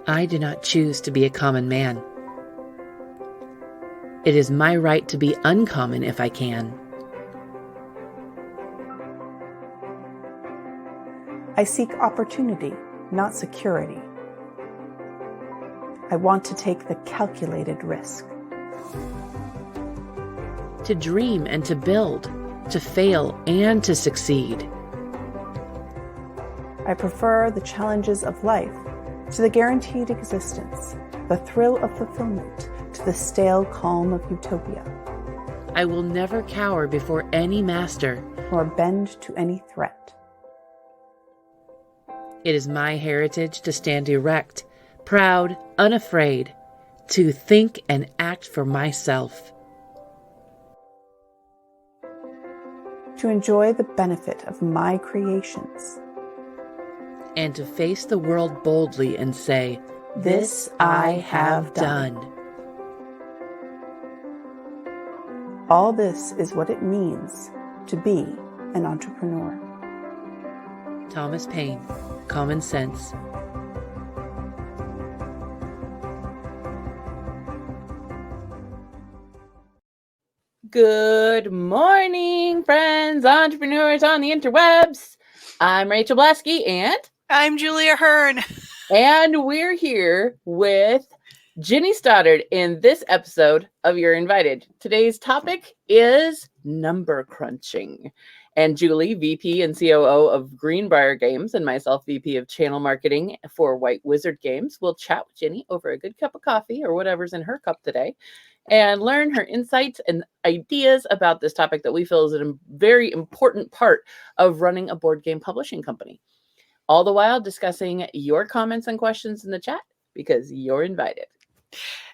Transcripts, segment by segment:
I do not choose to be a common man. It is my right to be uncommon if I can. I seek opportunity, not security. I want to take the calculated risk. To dream and to build, to fail and to succeed. I prefer the challenges of life to the guaranteed existence, the thrill of fulfillment to the stale calm of utopia. I will never cower before any master, nor bend to any threat. It is my heritage to stand erect, proud, unafraid, to think and act for myself. To enjoy the benefit of my creations. And to face the world boldly and say, "This I have done." All this is what it means to be an entrepreneur. Thomas Paine, Common Sense. Good morning, friends, entrepreneurs on the interwebs. I'm Rachael Blaske, and I'm Julie Ahern. And we're here with Ginni Stoddard in this episode of You're Invited. Today's topic is number crunching. And Julie, VP and COO of Greenbrier Games, and myself, VP of Channel Marketing for White Wizard Games, will chat with Ginni over a good cup of coffee or whatever's in her cup today and learn her insights and ideas about this topic that we feel is a very important part of running a board game publishing company. All the while discussing your comments and questions in the chat because you're invited.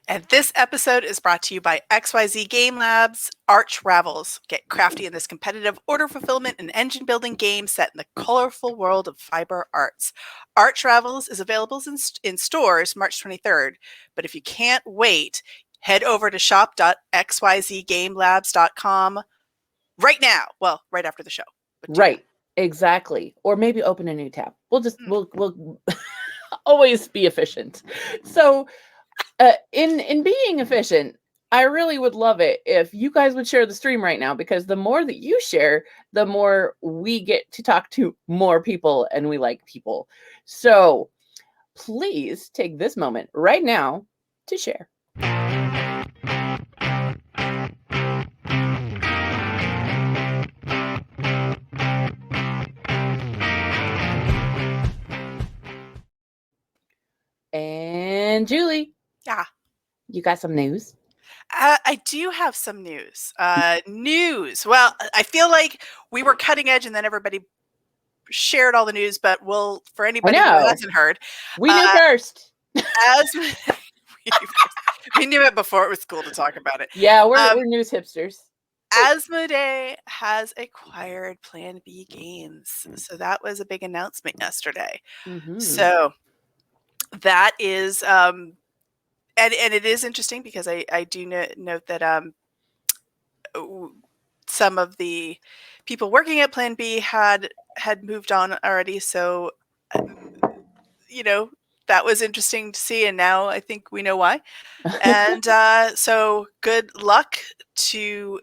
And this episode is brought to you by XYZ Game Labs, Arch Ravels. Get crafty in this competitive order fulfillment and engine building game set in the colorful world of fiber arts. Arch Ravels is available in stores March 23rd, but if you can't wait, head over to shop.xyzgamelabs.com right now. Well, right after the show. Right, exactly. Or maybe open a new tab. We'll always be efficient. So in being efficient, I really would love it if you guys would share the stream right now, because the more that you share, the more we get to talk to more people, and we like people. So please take this moment right now to share. And Julie. Yeah. You got some news? I do have some news. Well, I feel like we were cutting edge and then everybody shared all the news, but for anybody who hasn't heard. We knew first. We knew it before it was cool to talk about it. Yeah, we're news hipsters. Asmodee has acquired Plan B Games. So that was a big announcement yesterday. Mm-hmm. So that is... And it is interesting because I do note that some of the people working at Plan B had moved on already. So, that was interesting to see. And now I think we know why. And so good luck to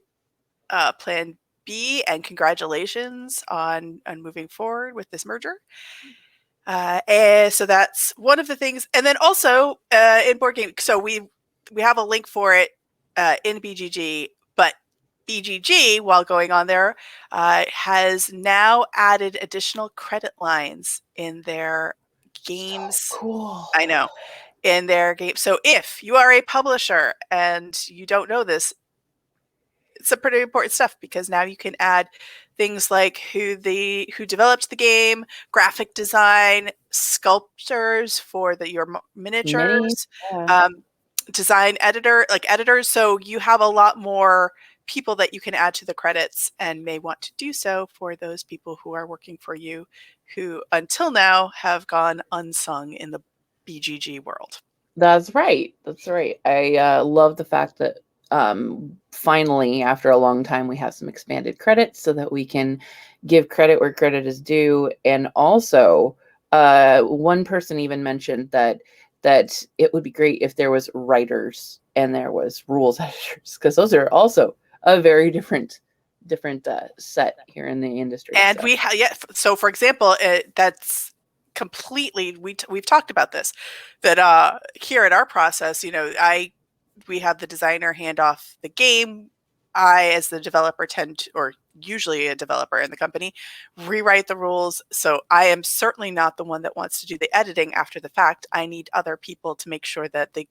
Plan B, and congratulations on moving forward with this merger. And so that's one of the things. And then also in board game, so we have a link for it in BGG, but BGG, while going on there, has now added additional credit lines in their games. So cool. I know, in their game. So if you are a publisher and you don't know this, it's a pretty important stuff, because now you can add things like who developed the game, graphic design, sculptors for your miniatures, design editors. So you have a lot more people that you can add to the credits, and may want to do so for those people who are working for you, who until now have gone unsung in the BGG world. That's right. I love the fact that finally, after a long time, we have some expanded credits so that we can give credit where credit is due. And also, one person even mentioned that that it would be great if there was writers and there was rules editors, because those are also a very different set here in the industry. And we have, yeah. So for example, that's completely, we've talked about this, that here at our process, we have the designer hand off the game. I, as the developer, or usually a developer in the company, rewrite the rules. So I am certainly not the one that wants to do the editing after the fact. I need other people to make sure that the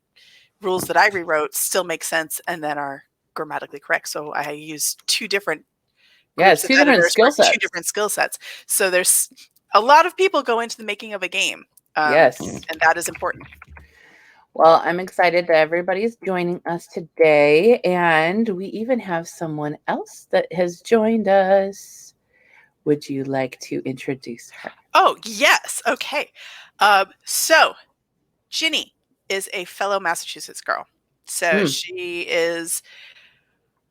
rules that I rewrote still make sense and then are grammatically correct. So I use two different two different skill sets. So there's a lot of people go into the making of a game. Yes. And that is important. Well, I'm excited that everybody's joining us today, and we even have someone else that has joined us. Would you like to introduce her? Oh, yes. Okay. So Ginny is a fellow Massachusetts girl. So she is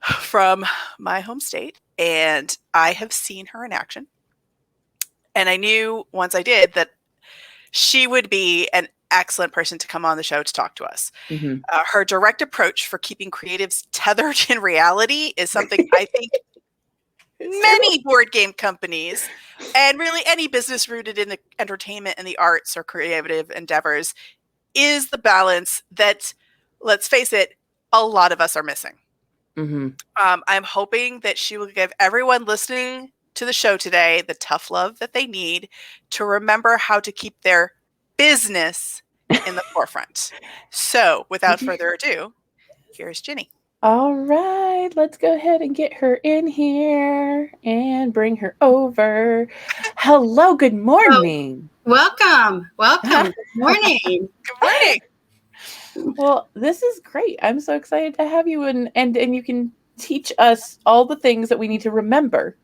from my home state, and I have seen her in action. And I knew once I did that she would be an excellent person to come on the show to talk to us. Mm-hmm. Her direct approach for keeping creatives tethered in reality is something I think many board game companies and really any business rooted in the entertainment and the arts or creative endeavors is the balance that, let's face it, a lot of us are missing. Mm-hmm. I'm hoping that she will give everyone listening to the show today the tough love that they need to remember how to keep their business in the forefront. So without further ado, here's Ginny. All right, let's go ahead and get her in here and bring her over. Hello, good morning. Welcome. Good morning. Good morning. Well, this is great. I'm so excited to have you, and you can teach us all the things that we need to remember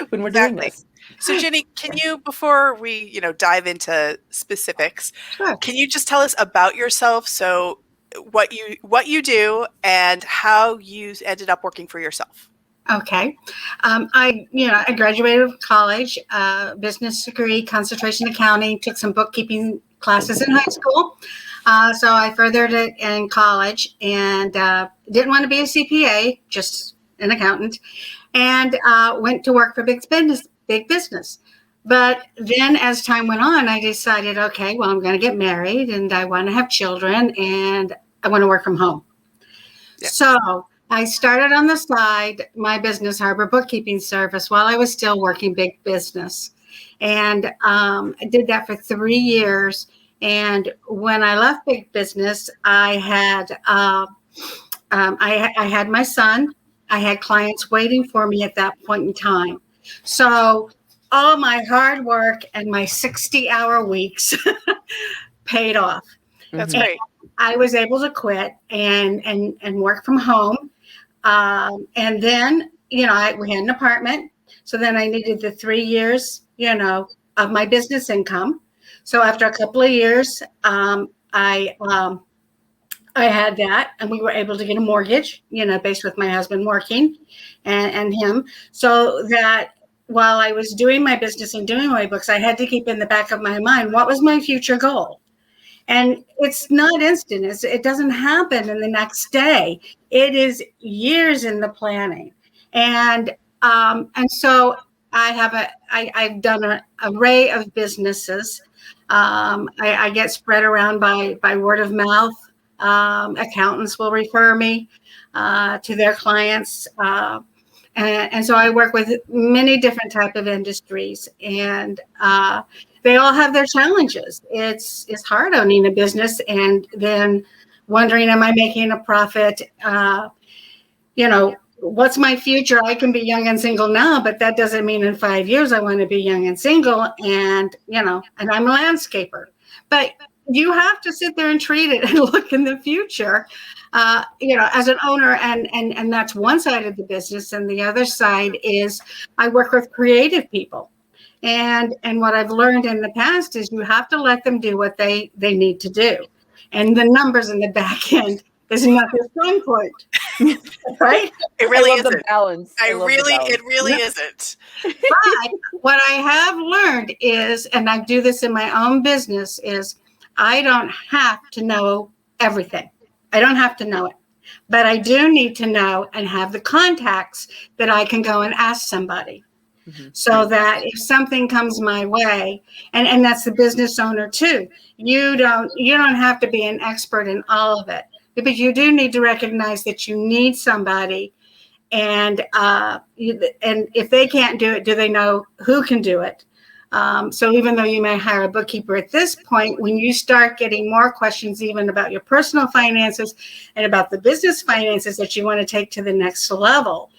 when we're doing this. So Ginny, can you, before we, dive into specifics, Sure. Can you just tell us about yourself? So what you do and how you ended up working for yourself. Okay. I graduated college, business degree, concentration accounting, took some bookkeeping classes in high school. So I furthered it in college and didn't want to be a CPA, just an accountant, and went to work for big business. But then as time went on, I decided, okay, well, I'm going to get married and I want to have children and I want to work from home. Yeah. So I started on the side, my business, Harbor Bookkeeping Service, while I was still working big business. And I did that for 3 years. And when I left big business, I had I had my son. I had clients waiting for me at that point in time. So all my hard work and my 60-hour weeks paid off. That's great. I was able to quit and work from home. And then, we had an apartment. So then I needed the 3 years, of my business income. So after a couple of years, I had that, and we were able to get a mortgage, based with my husband working and him. So that while I was doing my business and doing my books, I had to keep in the back of my mind, what was my future goal? And it's not instant. It doesn't happen in the next day. It is years in the planning. And so I've done an array of businesses. I get spread around by word of mouth. Accountants will refer me to their clients. And so I work with many different type of industries, and they all have their challenges. It's hard owning a business and then wondering, am I making a profit? What's my future? I can be young and single now, but that doesn't mean in 5 years I want to be young and single. And, and I'm a landscaper. But you have to sit there and treat it and look in the future, as an owner. And that's one side of the business. And the other side is I work with creative people. And what I've learned in the past is you have to let them do what they need to do. And the numbers in the back end is not their strong point. Right? It really isn't. The balance. It really isn't. But what I have learned is, and I do this in my own business, is I don't have to know everything. I don't have to know it. But I do need to know and have the contacts that I can go and ask somebody. So that if something comes my way, and that's the business owner too, you don't have to be an expert in all of it, but you do need to recognize that you need somebody, and if they can't do it, do they know who can do it? So even though you may hire a bookkeeper at this point, when you start getting more questions even about your personal finances and about the business finances that you want to take to the next level,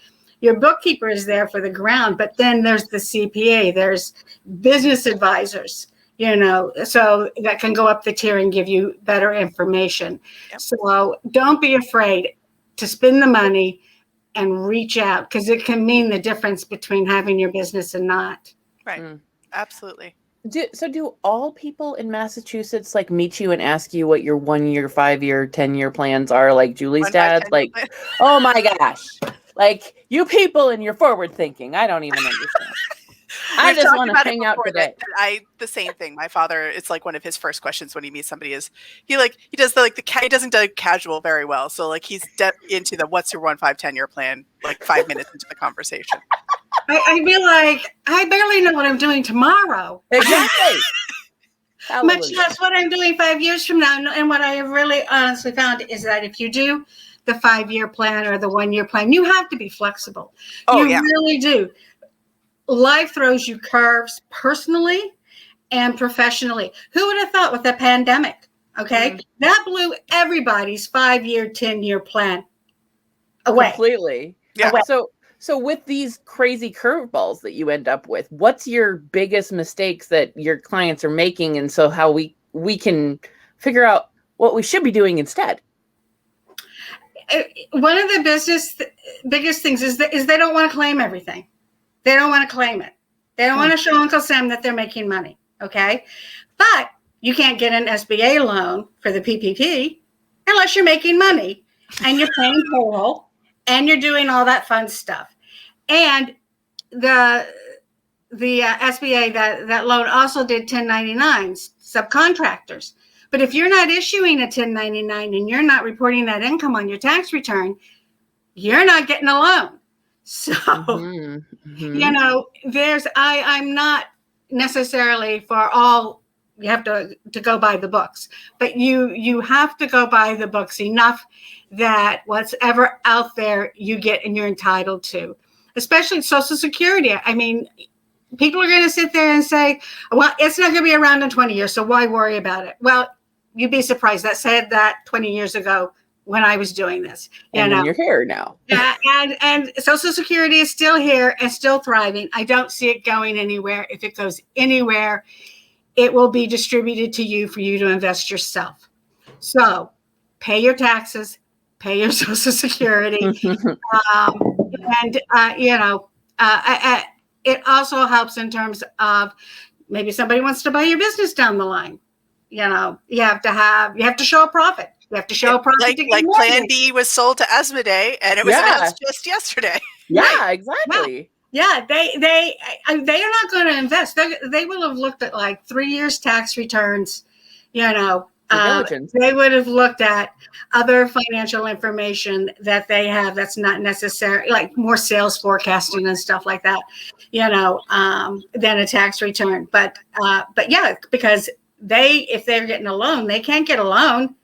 your bookkeeper is there for the ground, but then there's the CPA, there's business advisors, so that can go up the tier and give you better information. Yep. So don't be afraid to spend the money and reach out, because it can mean the difference between having your business and not. Right. Absolutely. Do all people in Massachusetts like meet you and ask you what your 1 year, 5 year, 10-year plans are, like Julie's dad's? Like, oh my gosh. Like, you people and your forward thinking. I don't even understand. I just want to hang out today. The same thing. My father, it's like one of his first questions when he meets somebody is he does he doesn't do casual very well. So like he's into the what's your 1, 5, 10-year plan, like 5 minutes into the conversation. I feel like I barely know what I'm doing tomorrow. Exactly. Much less what I'm doing 5 years from now. And what I have really honestly found is that if you do the 5-year plan or the 1-year plan, you have to be flexible. You really do. Life throws you curves personally and professionally. Who would have thought with the pandemic? Okay. That blew everybody's 5-year, 10-year plan away. Completely. Yeah. Away. So with these crazy curveballs that you end up with, what's your biggest mistakes that your clients are making? And so how we can figure out what we should be doing instead? One of the biggest things is they don't want to claim everything. They don't want to claim it. They don't want to show Uncle Sam that they're making money. Okay. But you can't get an SBA loan for the PPP unless you're making money and you're paying payroll and you're doing all that fun stuff. And the SBA, that loan also did 1099s, subcontractors. But if you're not issuing a 1099 and you're not reporting that income on your tax return, you're not getting a loan. So, I'm not necessarily for all, you have to go by the books, but you have to go by the books enough that whatever out there you get and you're entitled to, especially Social Security. I mean, people are going to sit there and say, well, it's not going to be around in 20 years, so why worry about it? Well, you'd be surprised. That said that 20 years ago when I was doing this. You're here now. Yeah, and Social Security is still here and still thriving. I don't see it going anywhere. If it goes anywhere, it will be distributed to you for you to invest yourself. So pay your taxes, pay your Social Security. It also helps in terms of maybe somebody wants to buy your business down the line. You have to show a profit. You have to show a profit. Like Plan B was sold to Asmodee, and it was announced just yesterday. Yeah, exactly. Yeah, they are not going to invest. They will have looked at like 3 years tax returns. They would have looked at other financial information that they have that's not necessary, like more sales forecasting and stuff like that. Than a tax return. But yeah, because if they're getting a loan, they can't get a loan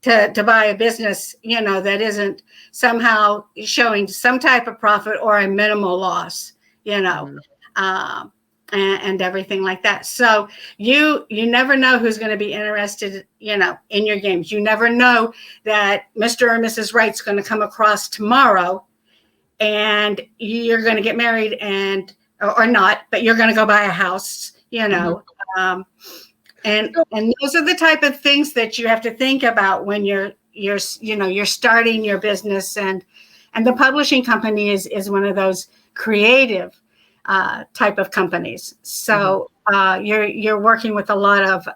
to buy a business, that isn't somehow showing some type of profit or a minimal loss, and everything like that. So you never know who's going to be interested, in your games. You never know that Mr. or Mrs. Wright's going to come across tomorrow and you're going to get married or not, but you're going to go buy a house, And those are the type of things that you have to think about when you're starting your business, and the publishing company is one of those creative type of companies. So you're working with a lot of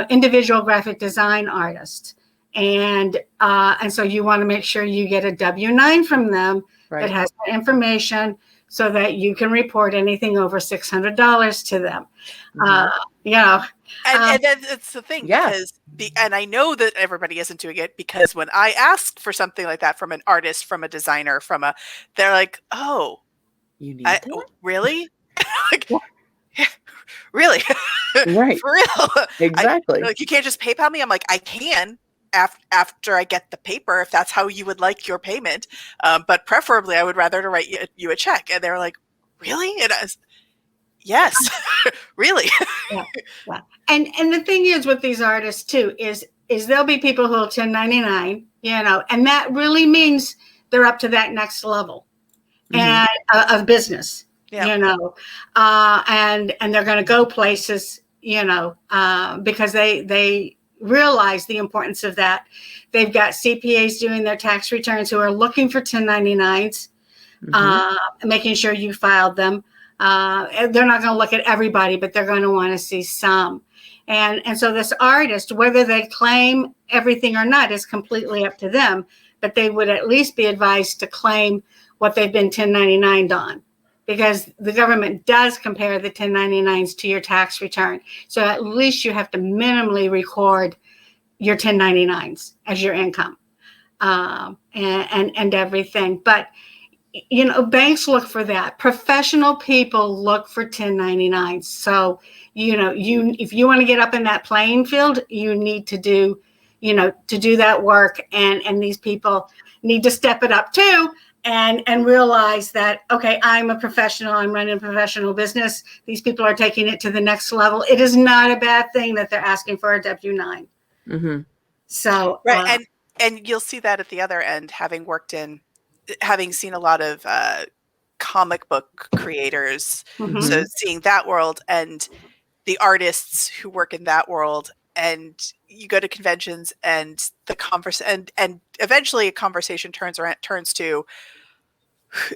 individual graphic design artists, and so you want to make sure you get a W-9 from them that has that information so that you can report anything over $600 to them. You know, and that's the thing, because and I know that everybody isn't doing it, because when I asked for something like that from an artist, from a designer, they're like, oh, you need that? Really? Like, really? Right. For real? Exactly. Like, you can't just PayPal me? I'm like, I can after I get the paper, if that's how you would like your payment. But preferably, I would rather to write you a check. And they were like, really? And I was, yes, really. Yeah. And the thing is with these artists too is there'll be people who will 1099, you know, and that really means they're up to that next level and of business, you know, and they're going to go places, you know, because they realize the importance of that. They've got CPAs doing their tax returns who are looking for 1099s, making sure you filed them. They're not going to look at everybody, but they're going to want to see some. And so this artist, whether they claim everything or not, is completely up to them. But they would at least be advised to claim what they've been 1099'd on, because the government does compare the 1099s to your tax return. So at least you have to minimally record your 1099s as your income and everything. But you know, banks look for that. Professional people look for 1099s. So, you know, if you want to get up in that playing field, you need to do, you know, to do that work. And these people need to step it up too and realize that, okay, I'm a professional. I'm running a professional business. These people are taking it to the next level. It is not a bad thing that they're asking for a W-9. So, right. And you'll see that at the other end, having seen a lot of comic book creators, so seeing that world and the artists who work in that world, and you go to conventions and and eventually a conversation turns to,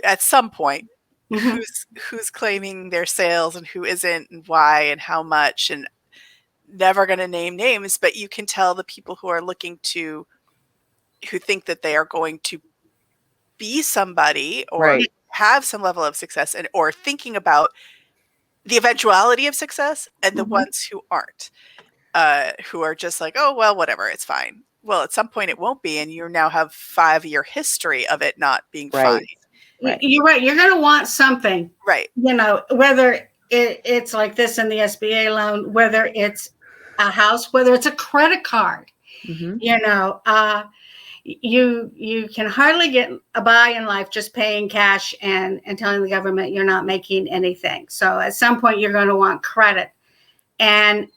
at some point, who's claiming their sales and who isn't, and why and how much, and never going to name names, but you can tell the people who are who think that they are going to be somebody or have some level of success, or thinking about the eventuality of success, and the ones who aren't, who are just like, oh, well, whatever, it's fine. Well, at some point it won't be, and you now have 5-year history of it not being fine. You're right. You're going to want something, right? You know, whether it's like this in the SBA loan, whether it's a house, whether it's a credit card, you know, you can hardly get by in life just paying cash and telling the government you're not making anything. So at some point you're going to want credit, and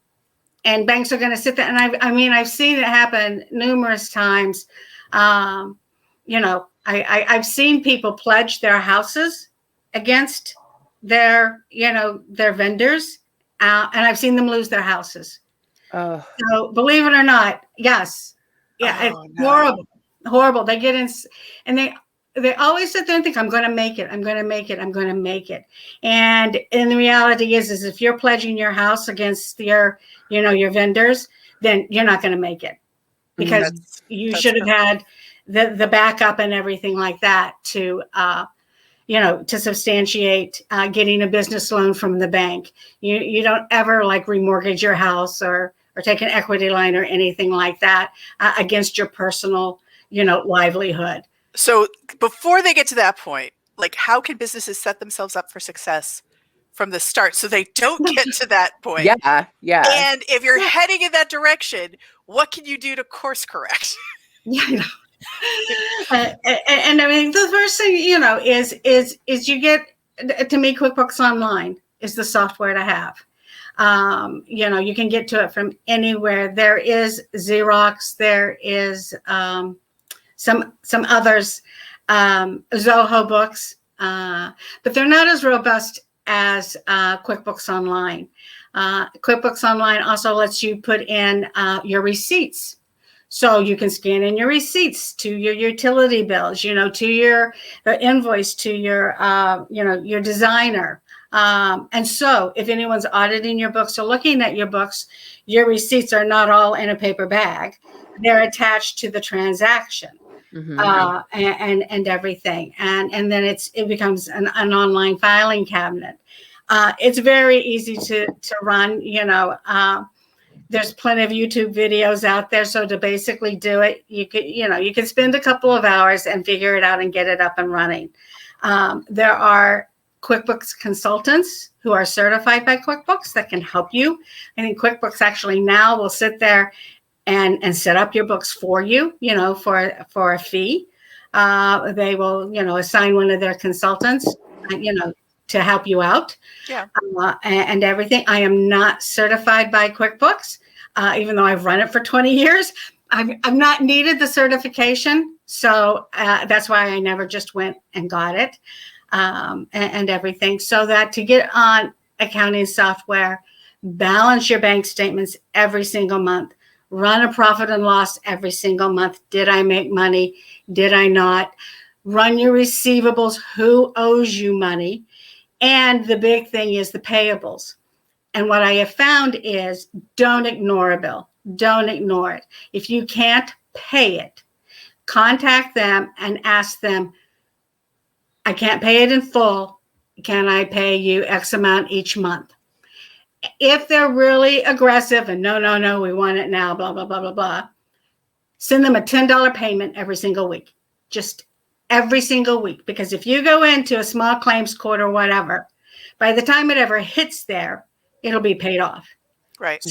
banks are going to sit there. And I've seen it happen numerous times. You know, I've seen people pledge their houses against their vendors, and I've seen them lose their houses. So believe it or not, yes. Yeah, it's horrible. They get in, and they always sit there and think, I'm going to make it. I'm going to make it. I'm going to make it. And the reality is if you're pledging your house against your vendors, then you're not going to make it, because you should have had the backup and everything like that to substantiate getting a business loan from the bank. You don't ever like remortgage your house or take an equity line or anything like that against your personal, livelihood. So before they get to that point, like, how can businesses set themselves up for success from the start so they don't get to that point? Yeah. And if you're heading in that direction, what can you do to course correct? Yeah. And I mean, the first thing, is you get, to me, QuickBooks Online is the software to have. You can get to it from anywhere. There is Xerox, there is some others, Zoho books, but they're not as robust as QuickBooks Online. QuickBooks Online also lets you put in your receipts. So you can scan in your receipts to your utility bills, to your invoice, to your designer. And so if anyone's auditing your books or looking at your books, your receipts are not all in a paper bag. They're attached to the transaction. and everything. And then it becomes an online filing cabinet. It's very easy to run, there's plenty of YouTube videos out there. So to basically do it, you can spend a couple of hours and figure it out and get it up and running. There are QuickBooks consultants who are certified by QuickBooks that can help you. I think QuickBooks actually now will sit there and set up your books for you, for a fee. They will, assign one of their consultants, to help you out. Yeah. And everything. I am not certified by QuickBooks, even though I've run it for 20 years. I've not needed the certification. So that's why I never just went and got it, and everything. So that to get on accounting software, balance your bank statements every single month, run a profit and loss every single month. Did I make money? Did I not? Run your receivables. Who owes you money? And the big thing is the payables. And what I have found is don't ignore a bill. Don't ignore it. If you can't pay it, contact them and ask them, I can't pay it in full. Can I pay you X amount each month? If they're really aggressive and no, we want it now, blah, blah, blah, blah, blah, send them a $10 payment every single week. Just every single week. Because if you go into a small claims court or whatever, by the time it ever hits there, it'll be paid off. Right.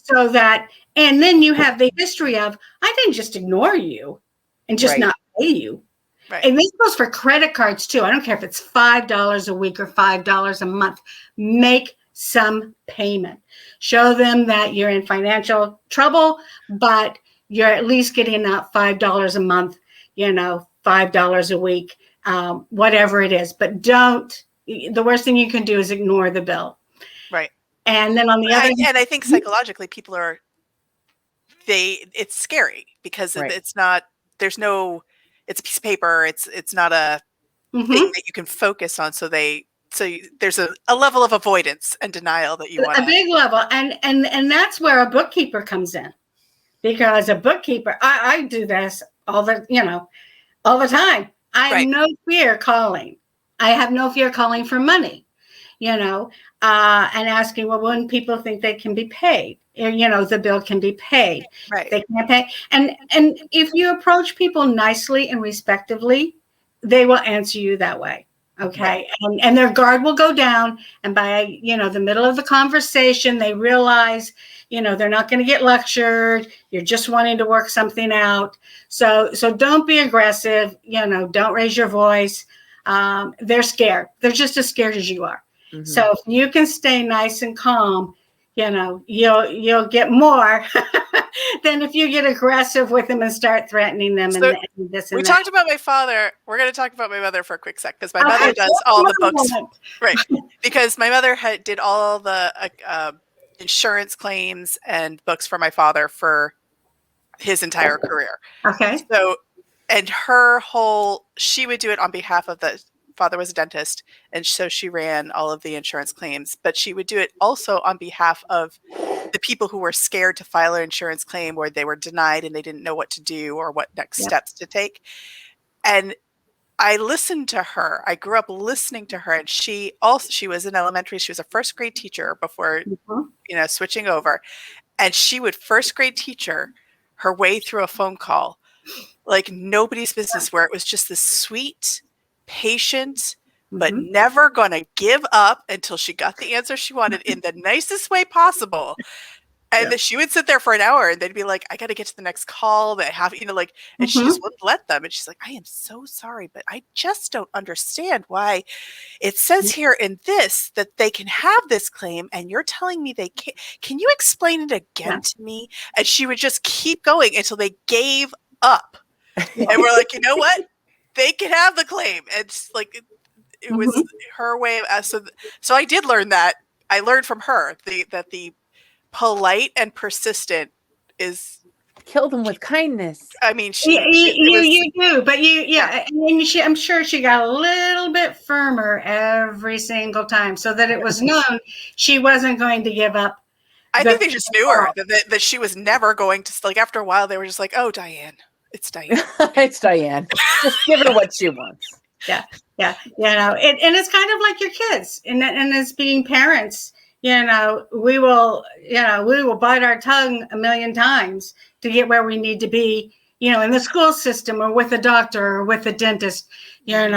So that, and then you have the history of, I didn't just ignore you and just not pay you. Right. And this goes for credit cards too. I don't care if it's $5 a week or $5 a month. Make some payment. Show them that you're in financial trouble, but you're at least getting that $5 a month, $5 a week, whatever it is. But the worst thing you can do is ignore the bill. Right. And then on the other hand, and I think psychologically people it's scary because it's not, it's a piece of paper. It's not a thing that you can focus on. So there's a level of avoidance and denial that you want. A big level. And that's where a bookkeeper comes in, because a bookkeeper, I do this all the time. I have no fear calling. I have no fear calling for money, and asking, well, when people think they can be paid, the bill can be paid. Right. They can't pay. And if you approach people nicely and respectively, they will answer you that way. Okay. Right. And their guard will go down. And by, the middle of the conversation, they realize, they're not going to get lectured. You're just wanting to work something out. So don't be aggressive. Don't raise your voice. They're scared. They're just as scared as you are. Mm-hmm. So if you can stay nice and calm, you'll get more than if you get aggressive with them and start threatening them. So and this and we that. talked about my father. We're going to talk about my mother for a quick sec, because my mother does all the books. Right. Because my mother did all the insurance claims and books for my father for his entire career. Okay. So, and she would do it on behalf of father was a dentist, and so she ran all of the insurance claims, but she would do it also on behalf of the people who were scared to file an insurance claim, or they were denied and they didn't know what to do or what next steps to take. And I listened to her. I grew up listening to her, and she was in elementary. She was a first grade teacher before, switching over, and she would first grade teacher her way through a phone call like nobody's business, where it was just this sweet, patient, but never gonna give up until she got the answer she wanted in the nicest way possible. And then she would sit there for an hour, and they'd be like, I got to get to the next call that I have, and she just wouldn't let them. And she's like, I am so sorry, but I just don't understand why it says here in this that they can have this claim, and you're telling me they can't. Can you explain it again to me? And she would just keep going until they gave up. And we're like, you know what? They can have the claim. And it's like, it was her way of, so I did learn that. I learned from her that the polite and persistent is kill them with kindness. I mean, you do, but I'm sure she got a little bit firmer every single time, so that it was known she wasn't going to give up. I think they just knew her that she was never going to. Like after a while, they were just like, "Oh, Diane, It's Diane. It's Diane. Just give her what she wants. Yeah. And it's kind of like your kids, and as being parents, we will bite our tongue a million times to get where we need to be, in the school system or with a doctor or with a dentist, and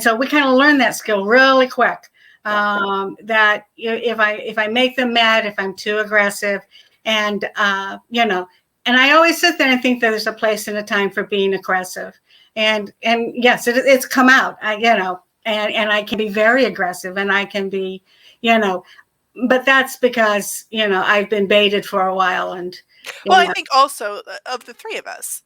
so we kind of learn that skill really quick. That if I make them mad, if I'm too aggressive, and and I always sit there and think that there's a place and a time for being aggressive. And yes, it's come out, and I can be very aggressive, and I can be, but that's because, I've been baited for a while. And well, I think also of the three of us,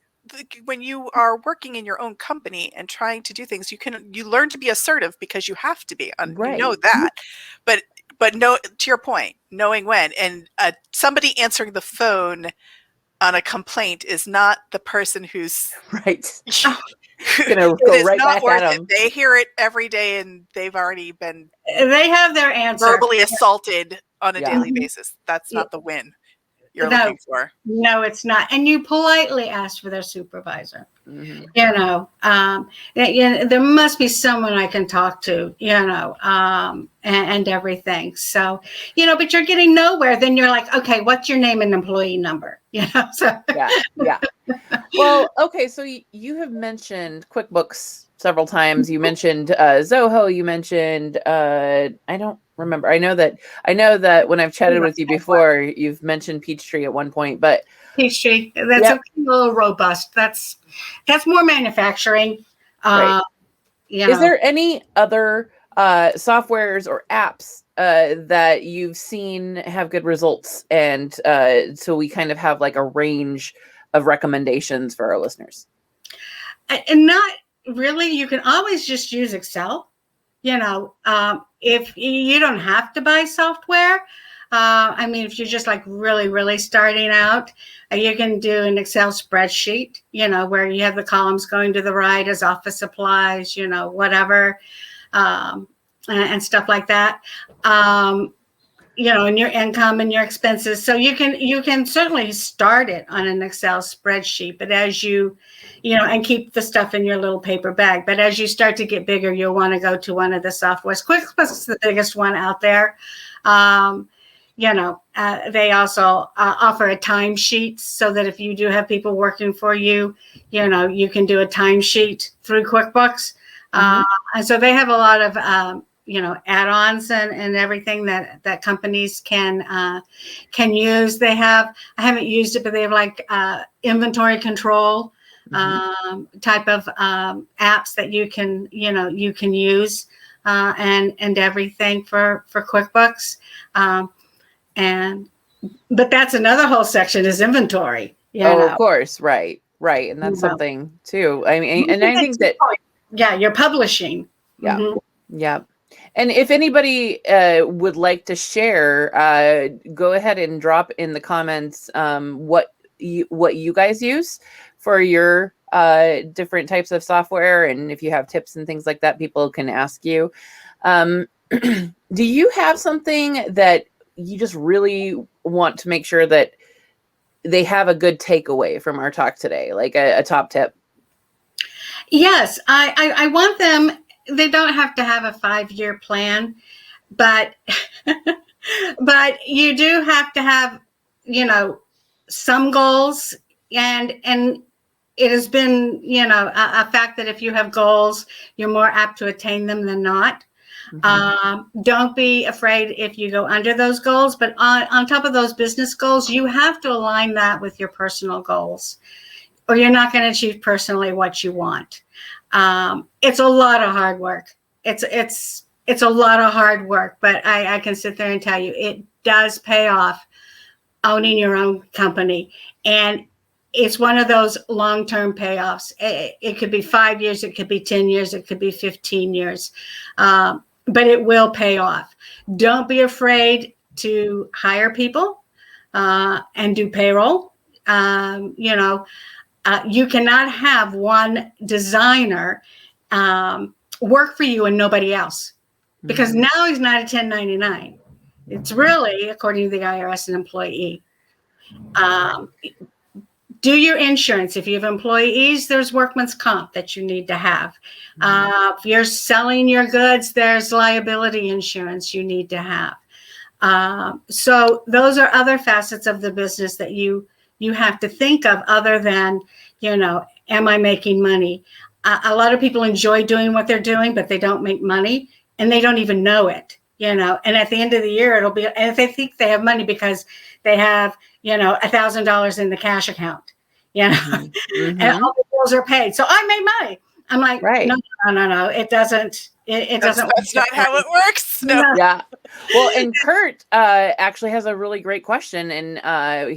when you are working in your own company and trying to do things, you learn to be assertive because you have to be, right. You know that, but no, to your point, knowing when, and somebody answering the phone on a complaint is not the person who's right. Gonna go right back at them. They hear it every day, and they've already been. They have their answer. Verbally assaulted on a daily basis. That's not the win you're looking for. No, it's not. And you politely ask for their supervisor. Mm-hmm. There must be someone I can talk to, and everything. So, but you're getting nowhere. Then you're like, okay, what's your name and employee number? So yeah. Well, okay. So you have mentioned QuickBooks several times. You mentioned Zoho. You mentioned I don't remember. I know that when I've chatted with you before, you've mentioned Peachtree at one point, but Peachtree, that's a little robust. That's more manufacturing. Right. Is there any other softwares or apps that you've seen have good results, and so we kind of have like a range of recommendations for our listeners? And not really. You can always just use Excel. If you don't have to buy software. If you're just like really, really starting out, you can do an Excel spreadsheet, where you have the columns going to the right as office supplies, whatever, and stuff like that. And your income and your expenses. So you can certainly start it on an Excel spreadsheet, but as you, and keep the stuff in your little paper bag. But as you start to get bigger, you'll want to go to one of the softwares. Quickbooks is the biggest one out there. They also offer a timesheet so that if you do have people working for you, you can do a timesheet through QuickBooks. Mm-hmm. And so they have a lot of, add-ons and everything that companies can use. I haven't used it, but they have like inventory control type of apps that you can use and everything for QuickBooks. But that's another whole section is inventory. Of course. Right. And that's something too. I mean, and I think that, you're publishing. Yeah. Mm-hmm. Yeah. And if anybody would like to share, go ahead and drop in the comments what you guys use for your different types of software. And if you have tips and things like that, people can ask you. Do you have something that you just really want to make sure that they have a good takeaway from our talk today, like a top tip? Yes, I want them. They don't have to have a 5-year plan, but you do have to have, some goals, and it has been, a fact that if you have goals, you're more apt to attain them than not. Mm-hmm. Don't be afraid if you go under those goals, but on top of those business goals, you have to align that with your personal goals, or you're not going to achieve personally what you want. It's a lot of hard work. It's a lot of hard work, but I can sit there and tell you it does pay off owning your own company. And it's one of those long-term payoffs. It could be 5 years, it could be 10 years, it could be 15 years. But it will pay off. Don't be afraid to hire people and do payroll. You cannot have one designer work for you and nobody else, because now he's not a 1099. It's really, according to the IRS, an employee. Do your insurance. If you have employees, there's workman's comp that you need to have. If you're selling your goods, there's liability insurance you need to have. So those are other facets of the business that you have to think of, other than, am I making money? A lot of people enjoy doing what they're doing, but they don't make money, and they don't even know it. And at the end of the year, it'll be, and if they think they have money because they have, $1,000 in the cash account, and all the bills are paid. So I made money. I'm like, right. No. It doesn't. It doesn't. That's not how it works. No. Yeah. Well, and Kurt actually has a really great question, and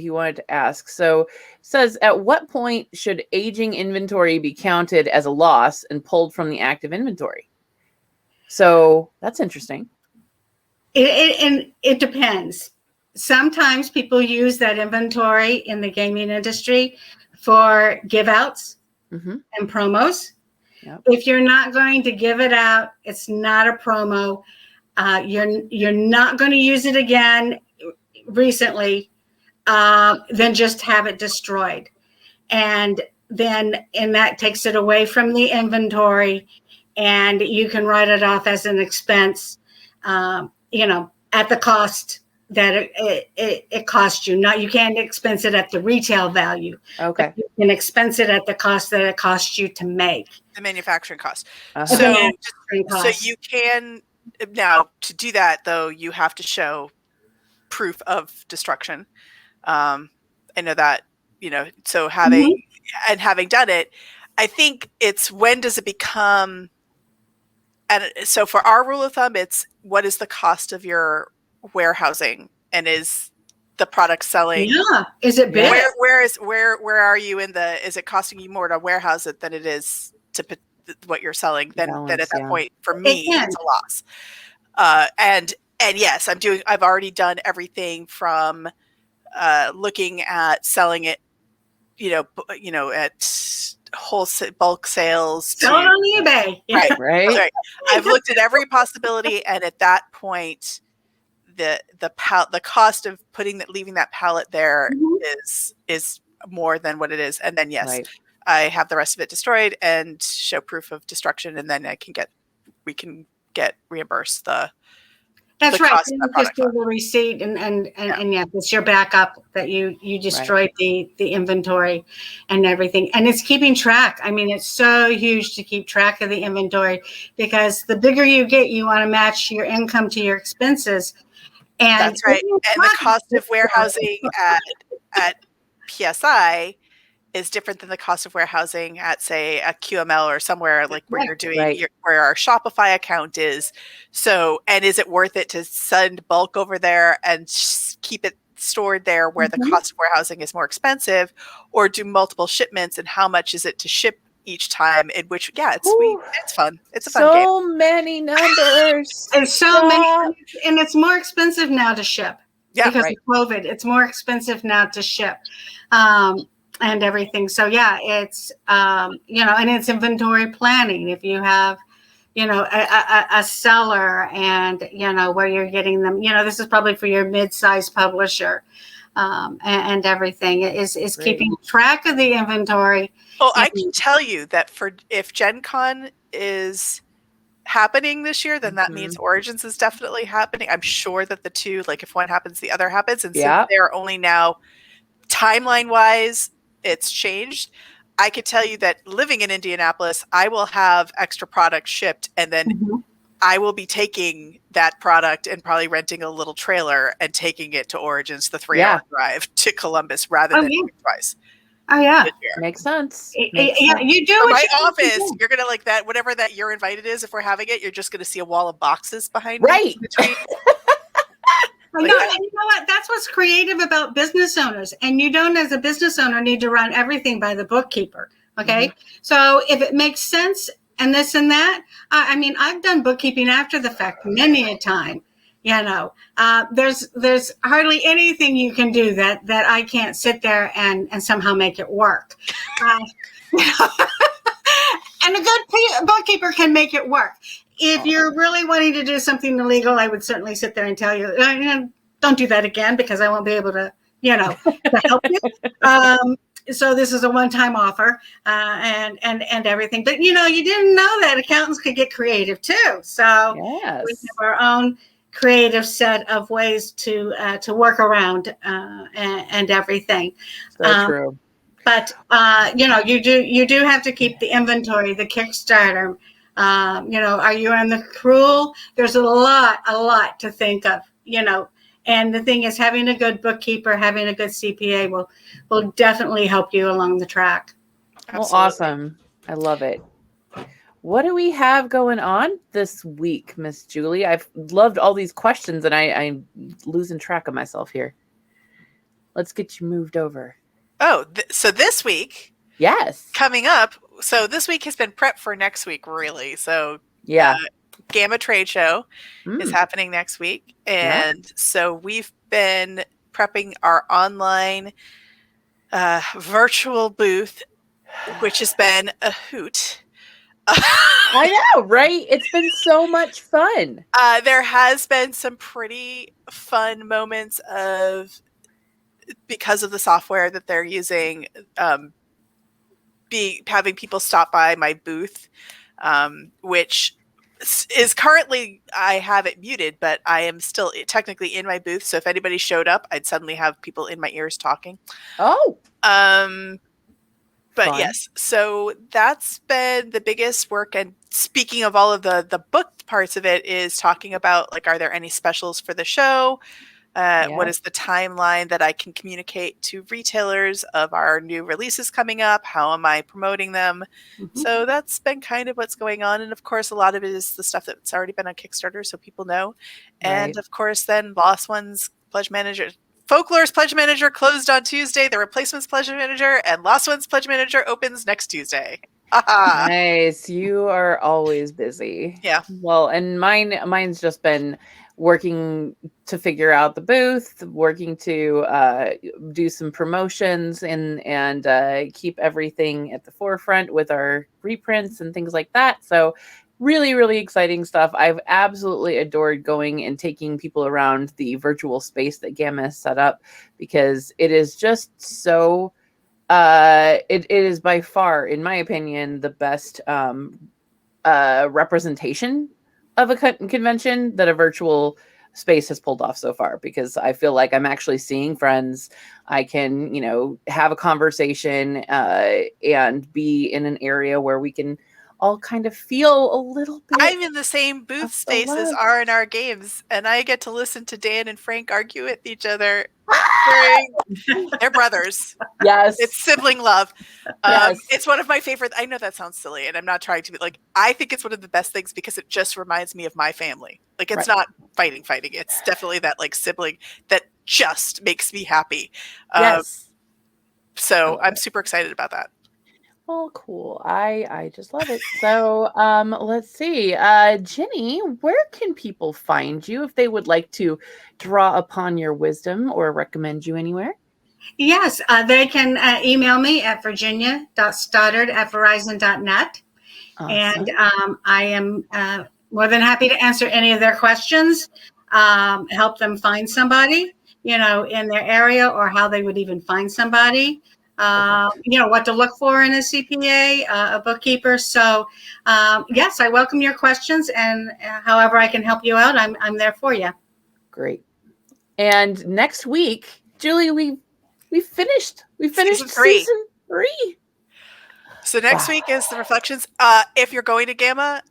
he wanted to ask. So, says, at what point should aging inventory be counted as a loss and pulled from the active inventory? So that's interesting. It depends. Sometimes people use that inventory in the gaming industry for give outs and promos. Yep. If you're not going to give it out, it's not a promo. You're not going to use it again recently, then just have it destroyed. And that takes it away from the inventory, and you can write it off as an expense, at the cost that it cost you. You can't expense it at the retail value. Okay. You can expense it at the cost that it cost you to make. The manufacturing cost. Uh-huh. So you can, now to do that though, you have to show proof of destruction. I know that, so having done it, I think it's, when does it become, and so for our rule of thumb, it's what is the cost of your warehousing, and is the product selling? Yeah. Is it big? Where are you in the, is it costing you more to warehouse it than it is to put what you're selling? Then at that point, for me, it's a loss. And yes, I've already done everything from looking at selling it, at wholesale bulk sales. Sell it on eBay. Yeah. Right. I've looked at every possibility, and at that point, the cost of leaving that pallet there is more than what it is. And then I have the rest of it destroyed and show proof of destruction, and then we can get reimbursed That's right. cost You of the just do the receipt, and it's your backup that you destroyed the inventory and everything. And it's keeping track. I mean, it's so huge to keep track of the inventory, because the bigger you get, you want to match your income to your expenses. And that's right. And the cost of warehousing at PSI is different than the cost of warehousing at, say, a QML or somewhere like where you're doing where our Shopify account is. So, and is it worth it to send bulk over there and keep it stored there where the cost of warehousing is more expensive, or do multiple shipments, and how much is it to ship each time? In which, it's sweet. It's fun. It's a fun game. So many numbers. It's so many, and it's more expensive now to ship because of COVID. It's more expensive now to ship. And everything. So it's, and it's inventory planning. If you have, a seller, and, where you're getting them, this is probably for your mid-sized publisher, and everything is keeping track of the inventory. Oh, I can tell you that if GenCon is happening this year, then that means Origins is definitely happening. I'm sure that the two, like if one happens, the other happens. And since they're only now timeline-wise, it's changed. I could tell you that living in Indianapolis, I will have extra product shipped, and then I will be taking that product and probably renting a little trailer and taking it to Origins, the 3-hour drive to Columbus, rather than twice. Oh yeah, makes sense. You do. From my office, you're gonna like that. Whatever that you're invited is, if we're having it, you're just gonna see a wall of boxes behind me. And you know what? That's what's creative about business owners. And you don't, as a business owner, need to run everything by the bookkeeper. Okay. So if it makes sense and this and that, I've done bookkeeping after the fact many a time. There's hardly anything you can do that I can't sit there and somehow make it work. And a good bookkeeper can make it work. If you're really wanting to do something illegal, I would certainly sit there and tell you, don't do that again, because I won't be able to, to help you. so this is a one-time offer, and everything. But you didn't know that accountants could get creative too. So we Yes. have our own creative set of ways to work around and everything. So true. But you do have to keep the inventory, the Kickstarter. Are you on the accrual? There's a lot to think of. And the thing is, having a good bookkeeper, having a good CPA will definitely help you along the track. Well, Absolutely. awesome. I love it. What do we have going on this week, Miss Julie? I've loved all these questions, and I'm losing track of myself here. Let's get you moved over. Oh, so this week, Yes. coming up, so this week has been prep for next week, really. So Yeah. Gamma Trade Show is Mm. happening next week. Yeah. And so we've been prepping our online virtual booth, which has been a hoot. I know, right? It's been so much fun. There has been some pretty fun moments because of the software that they're using, having people stop by my booth, which is currently, I have it muted, but I am still technically in my booth. So if anybody showed up, I'd suddenly have people in my ears talking. Oh. But Fun. yes, so that's been the biggest work. And speaking of all of the book parts of it, is talking about, like, are there any specials for the show? What is the timeline that I can communicate to retailers of our new releases coming up? How am I promoting them? Mhm. So that's been kind of what's going on. And of course, a lot of it is the stuff that's already been on Kickstarter, so people know. And Right. of course, then Lost Ones Pledge Manager, Folklore's Pledge Manager closed on Tuesday. The Replacements Pledge Manager and Lost Ones Pledge Manager opens next Tuesday. Nice. You are always busy. Yeah. Well, and mine's just been working to figure out the booth, working to do some promotions and keep everything at the forefront with our reprints and things like that. So really, really exciting stuff. I've absolutely adored going and taking people around the virtual space that Gamma has set up, because it is just so it is by far, in my opinion, the best representation of a convention that a virtual space has pulled off so far, because I feel like I'm actually seeing friends. I can, have a conversation and be in an area where we can all kind of feel a little bit. I'm in the same booth of the space as love. are in our games, and I get to listen to Dan and Frank argue with each other. They're brothers. Yes. It's sibling love. Yes. It's one of my favorite. I know that sounds silly, and I'm not trying to be like, I think it's one of the best things because it just reminds me of my family. Like, it's Right. not fighting. It's definitely that, like, sibling that just makes me happy. Yes. So I'm super excited about that. Oh, cool. I just love it. So, let's see. Ginny, where can people find you if they would like to draw upon your wisdom or recommend you anywhere? Yes, they can email me at virginia.stoddard@verizon.net. Awesome. And I am more than happy to answer any of their questions, help them find somebody, in their area, or how they would even find somebody. What to look for in a CPA, a bookkeeper. So, yes, I welcome your questions, and however I can help you out, I'm there for you. Great. And next week, Julie, we finished Season 3. season 3. So next Wow. week is the reflections. If you're going to Gamma,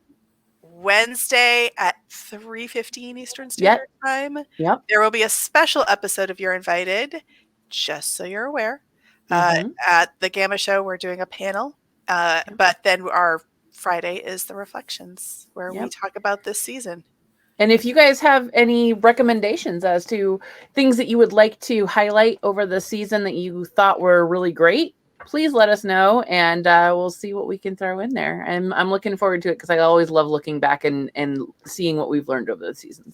Wednesday at 3:15 Eastern Standard Time, Yep. there will be a special episode of You're Invited, just so you're aware. Mhm. At the Gamma show, we're doing a panel, but then our Friday is the reflections, where we Yep. talk about this season. And if you guys have any recommendations as to things that you would like to highlight over the season that you thought were really great, please let us know, and we'll see what we can throw in there. And I'm looking forward to it, because I always love looking back and seeing what we've learned over the season.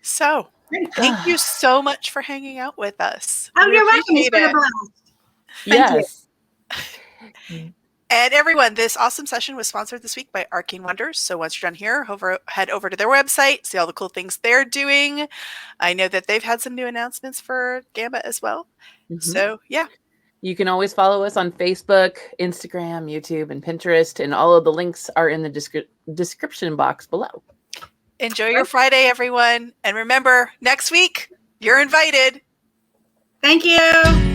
So thank you so much for hanging out with us. Oh, We you're welcome. It's appreciate been a it. blast. Yes. And everyone, this awesome session was sponsored this week by Arcane Wonders. So once you're done here, head over to their website, see all the cool things they're doing. I know that they've had some new announcements for Gamma as well. Mhm. So yeah, You can always follow us on Facebook, Instagram, YouTube, and Pinterest, and all of the links are in the description box below. Enjoy your Friday, everyone. And remember, next week, you're invited. Thank you.